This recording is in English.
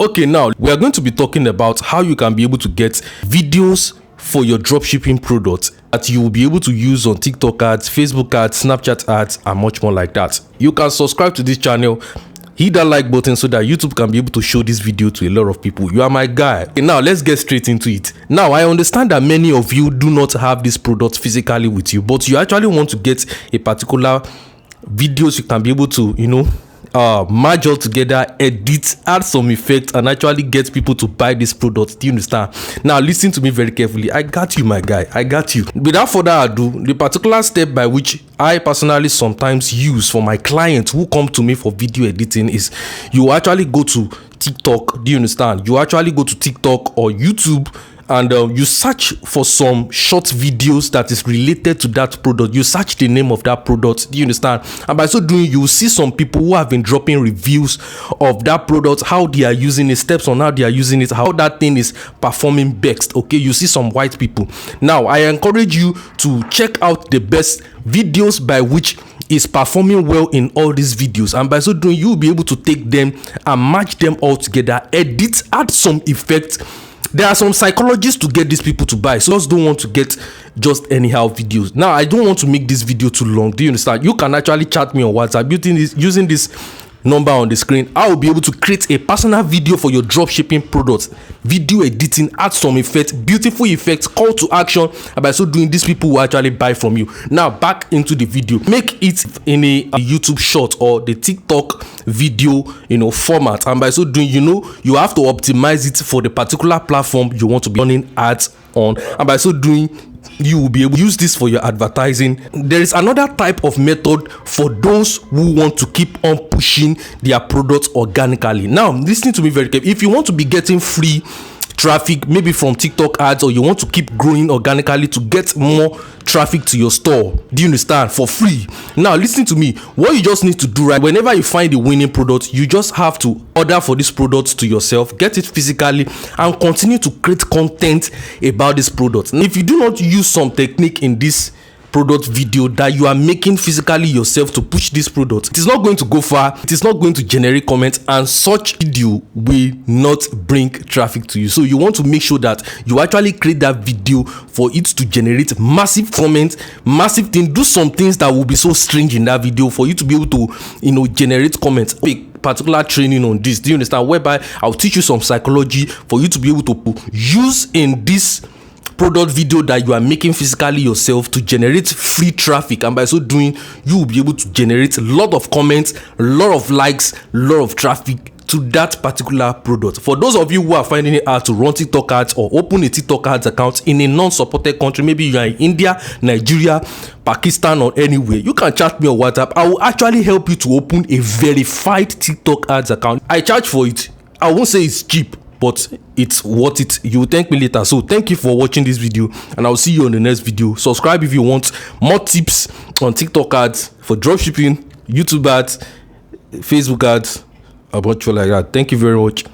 Okay, now we are going to be talking about how you can be able to get videos for your dropshipping products that you will be able to use on TikTok ads, Facebook ads, Snapchat ads, and much more like that. You can subscribe to this channel, hit that like button so that YouTube can be able to show this video to a lot of people. You are my guy. Okay, now let's get straight into it. Now, I understand that many of you do not have this product physically with you, but you actually want to get a particular videos you can be able to, merge all together, edit, add some effects, and actually get people to buy this product. Do you understand? Now listen to me very carefully. I got you, my guy. I got you. Without further ado, the particular step by which I personally sometimes use for my clients who come to me for video editing is you actually go to TikTok. Do you understand? You actually go to TikTok or YouTube and you search for some short videos that is related to that product. You search the name of that product. Do you understand? And by so doing, you will see some people who have been dropping reviews of that product, how they are using it, steps on how they are using it, how that thing is performing best. Okay, you see some white people. Now, I encourage you to check out the best videos by which is performing well in all these videos, and by so doing, you will be able to take them and match them all together, edit, add some effects. There are some psychologists to get these people to buy, so just don't want to get just anyhow videos. Now, I don't want to make this video too long. Do you understand? You can actually chat me on WhatsApp using this number on the screen. I will be able to create a personal video for your dropshipping products, video editing, add some effects, beautiful effects, call to action, and by so doing, these people will actually buy from you. Now, back into the video. Make it in a YouTube short or the TikTok video format, and by so doing, you have to optimize it for the particular platform you want to be running ads on, and by so doing, you will be able to use this for your advertising. There is another type of method for those who want to keep on pushing their products organically. Now, listen to me very carefully. If you want to be getting free traffic, maybe from TikTok ads, or you want to keep growing organically to get more traffic to your store, do you understand, for free? Now listen to me. What you just need to do, right, whenever you find a winning product, you just have to order for this product to yourself, get it physically, and continue to create content about this product. If you do not use some technique in this product video that you are making physically yourself to push this product, it is not going to go far, it is not going to generate comments, and such video will not bring traffic to you. So you want to make sure that you actually create that video for it to generate massive comments, massive things. Do some things that will be so strange in that video for you to be able to generate comments. Particular training on this, do you understand, whereby I'll teach you some psychology for you to be able to use in this product video that you are making physically yourself to generate free traffic, and by so doing, you will be able to generate a lot of comments, a lot of likes, a lot of traffic to that particular product. For those of you who are finding it hard to run TikTok ads or open a TikTok ads account in a non-supported country, maybe you are in India, Nigeria, Pakistan, or anywhere, you can chat me on WhatsApp. I will actually help you to open a verified TikTok ads account. I charge for it. I won't say it's cheap, but it's worth it. You will thank me later. So thank you for watching this video, and I'll see you on the next video. Subscribe if you want more tips on TikTok ads, for dropshipping, YouTube ads, Facebook ads, about you like that. Thank you very much.